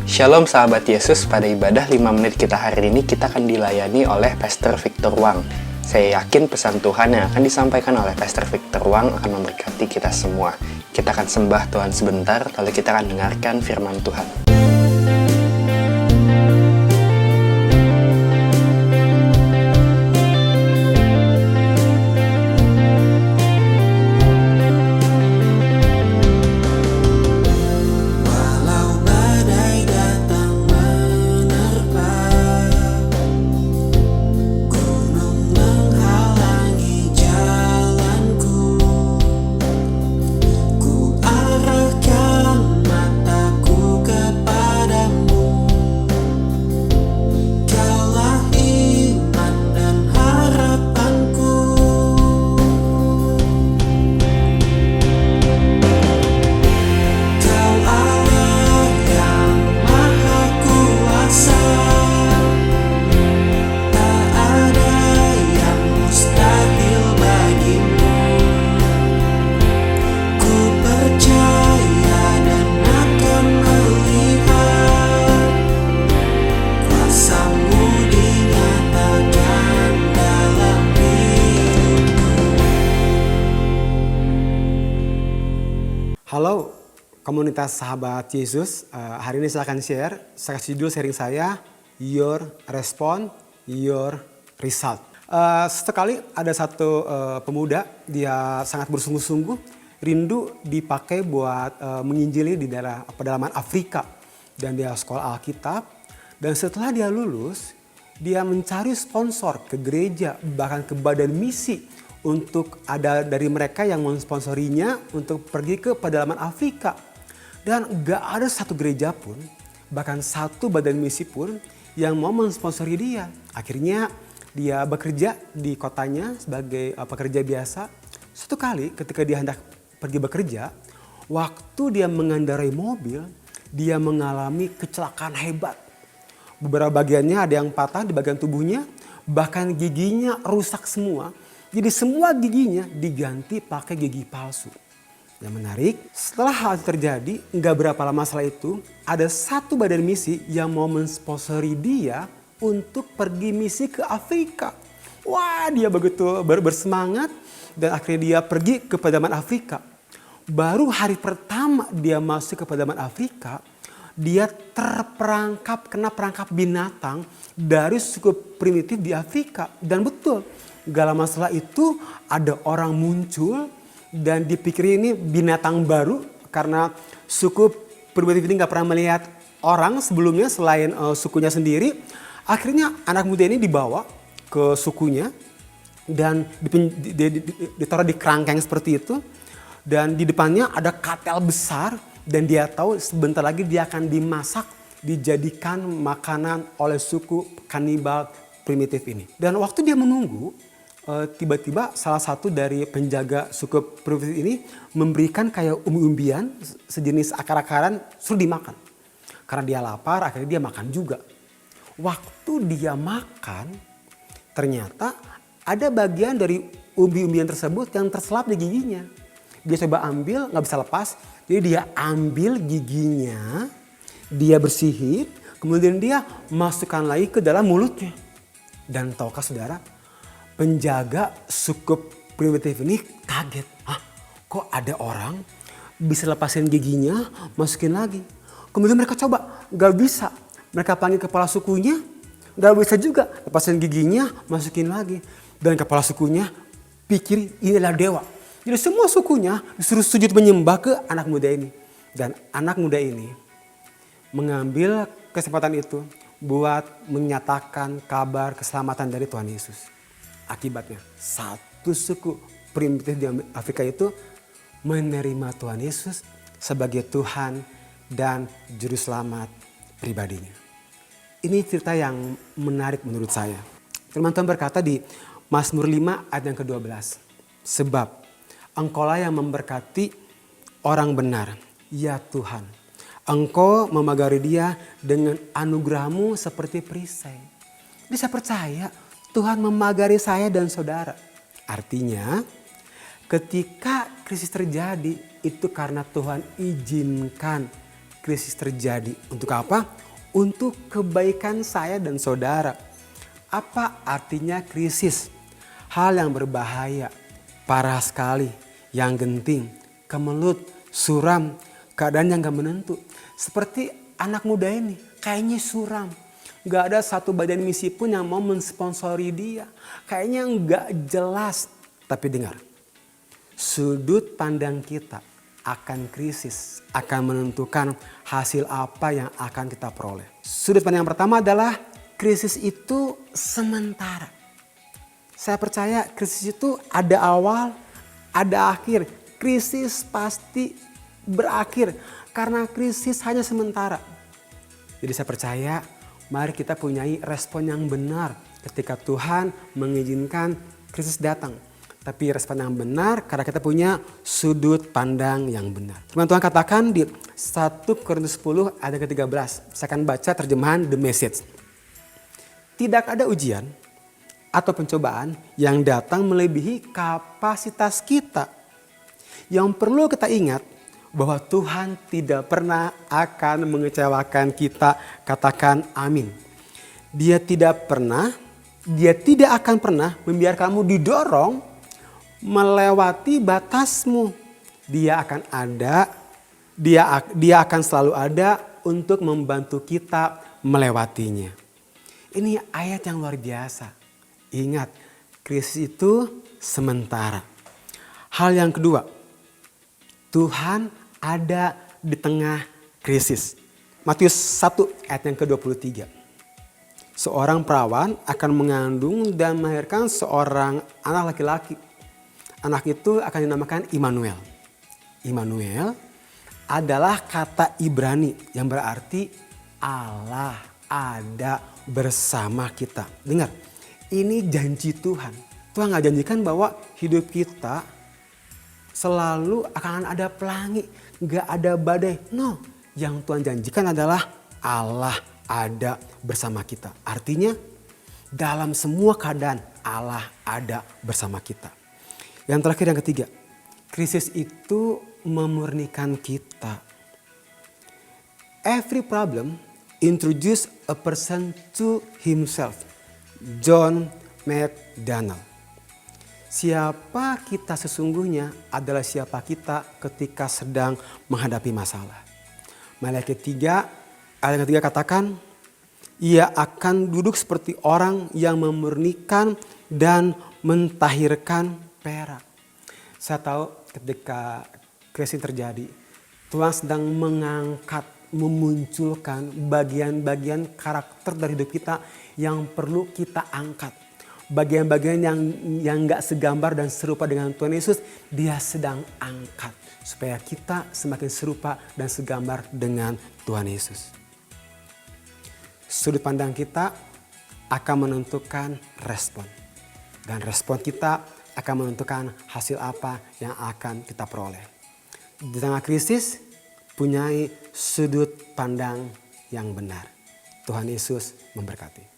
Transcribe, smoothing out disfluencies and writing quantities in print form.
Shalom sahabat Yesus, pada ibadah 5 menit kita hari ini kita akan dilayani oleh Pastor Victor Wang. Saya yakin pesan Tuhan yang akan disampaikan oleh Pastor Victor Wang akan memberkati kita semua. Kita akan sembah Tuhan sebentar, lalu kita akan dengarkan firman Tuhan. Halo komunitas sahabat Yesus, hari ini saya akan saya kasih judul sharing saya, Your Response, Your Result. Sekali ada satu pemuda, dia sangat bersungguh-sungguh, rindu dipakai buat menginjili di daerah pedalaman Afrika. Dan dia sekolah Alkitab, dan setelah dia lulus, dia mencari sponsor ke gereja, bahkan ke badan misi, untuk ada dari mereka yang mensponsorinya untuk pergi ke pedalaman Afrika. Dan gak ada satu gereja pun, bahkan satu badan misi pun yang mau mensponsori dia. Akhirnya dia bekerja di kotanya sebagai pekerja biasa. Suatu kali ketika dia hendak pergi bekerja, waktu dia mengendarai mobil, dia mengalami kecelakaan hebat. Beberapa bagiannya ada yang patah di bagian tubuhnya, bahkan giginya rusak semua. Jadi semua giginya diganti pakai gigi palsu. Yang menarik, setelah hal terjadi, nggak berapa lama setelah itu, ada satu badan misi yang mau mensponsori dia untuk pergi misi ke Afrika. Wah, dia begitu bersemangat dan akhirnya dia pergi ke pedalaman Afrika. Baru hari pertama dia masuk ke pedalaman Afrika, dia kena perangkap binatang dari suku primitif di Afrika. Dan betul, gak lama setelah itu ada orang muncul dan dipikir ini binatang baru karena suku primitif ini gak pernah melihat orang sebelumnya selain sukunya sendiri. Akhirnya anak muda ini dibawa ke sukunya dan ditaruh di kerangkeng seperti itu. Dan di depannya ada katel besar dan dia tahu sebentar lagi dia akan dimasak, dijadikan makanan oleh suku kanibal primitif ini. Dan waktu dia menunggu, tiba-tiba salah satu dari penjaga suku primitif ini memberikan kayak umbi-umbian sejenis akar-akaran suruh dimakan. Karena dia lapar akhirnya dia makan juga. Waktu dia makan ternyata ada bagian dari umbi-umbian tersebut yang terselap di giginya. Dia coba ambil gak bisa lepas, jadi dia ambil giginya, dia bersihin, kemudian dia masukkan lagi ke dalam mulutnya. Dan tahukah saudara, penjaga suku primitif ini kaget. Hah, kok ada orang bisa lepasin giginya, masukin lagi. Kemudian mereka coba, gak bisa. Mereka panggil kepala sukunya, gak bisa juga. Lepasin giginya, masukin lagi. Dan kepala sukunya pikir ini adalah dewa. Jadi semua sukunya disuruh sujud menyembah ke anak muda ini. Dan anak muda ini mengambil kesempatan itu buat menyatakan kabar keselamatan dari Tuhan Yesus. Akibatnya satu suku primitif di Afrika itu menerima Tuhan Yesus sebagai Tuhan dan Juru Selamat pribadinya. Ini cerita yang menarik menurut saya. Firman Tuhan berkata di Mazmur 5 ayat yang ke-12. Sebab Engkaulah yang memberkati orang benar, ya Tuhan. Engkau memagari dia dengan anugerah-Mu seperti perisai. Jadi saya percaya Tuhan memagari saya dan saudara. Artinya ketika krisis terjadi itu karena Tuhan izinkan krisis terjadi. Untuk apa? Untuk kebaikan saya dan saudara. Apa artinya krisis? Hal yang berbahaya, parah sekali, yang genting, kemelut, suram, keadaan yang gak menentu. Seperti anak muda ini, kayaknya suram. Gak ada satu badan misi pun yang mau mensponsori dia. Kayaknya gak jelas. Tapi dengar, sudut pandang kita akan krisis, akan menentukan hasil apa yang akan kita peroleh. Sudut pandang yang pertama adalah krisis itu sementara. Saya percaya krisis itu ada awal, ada akhir. Krisis pasti berakhir karena krisis hanya sementara. Jadi saya percaya mari kita punyai respon yang benar ketika Tuhan mengizinkan krisis datang. Tapi respon yang benar karena kita punya sudut pandang yang benar. Firman Tuhan katakan di 1 Korintus 10 ayat ke-13. Saya akan baca terjemahan The Message. Tidak ada ujian atau pencobaan yang datang melebihi kapasitas kita. Yang perlu kita ingat bahwa Tuhan tidak pernah akan mengecewakan kita. Katakan amin. Dia tidak akan pernah membiarkan kamu didorong melewati batasmu. Dia akan selalu ada untuk membantu kita melewatinya. Ini ayat yang luar biasa. Ingat, krisis itu sementara. Hal yang kedua, Tuhan ada di tengah krisis. Matius 1 ayat yang ke-23. Seorang perawan akan mengandung dan melahirkan seorang anak laki-laki. Anak itu akan dinamakan Immanuel. Immanuel adalah kata Ibrani yang berarti Allah ada bersama kita. Dengar, ini janji Tuhan. Tuhan gak janjikan bahwa hidup kita selalu akan ada pelangi, gak ada badai. No, yang Tuhan janjikan adalah Allah ada bersama kita. Artinya dalam semua keadaan Allah ada bersama kita. Yang terakhir yang ketiga, krisis itu memurnikan kita. Every problem introduce a person to himself. John McDonnell. Siapa kita sesungguhnya adalah siapa kita ketika sedang menghadapi masalah. Malaikat 3 ayat ketiga katakan, ia akan duduk seperti orang yang memurnikan dan mentahirkan perak. Saya tahu ketika krisis terjadi, Tuhan sedang mengangkat, memunculkan bagian-bagian karakter dari hidup kita yang perlu kita angkat. Bagian-bagian yang gak segambar dan serupa dengan Tuhan Yesus, dia sedang angkat. Supaya kita semakin serupa dan segambar dengan Tuhan Yesus. Sudut pandang kita akan menentukan respon. Dan respon kita akan menentukan hasil apa yang akan kita peroleh. Di tengah krisis, punyai sudut pandang yang benar. Tuhan Yesus memberkati.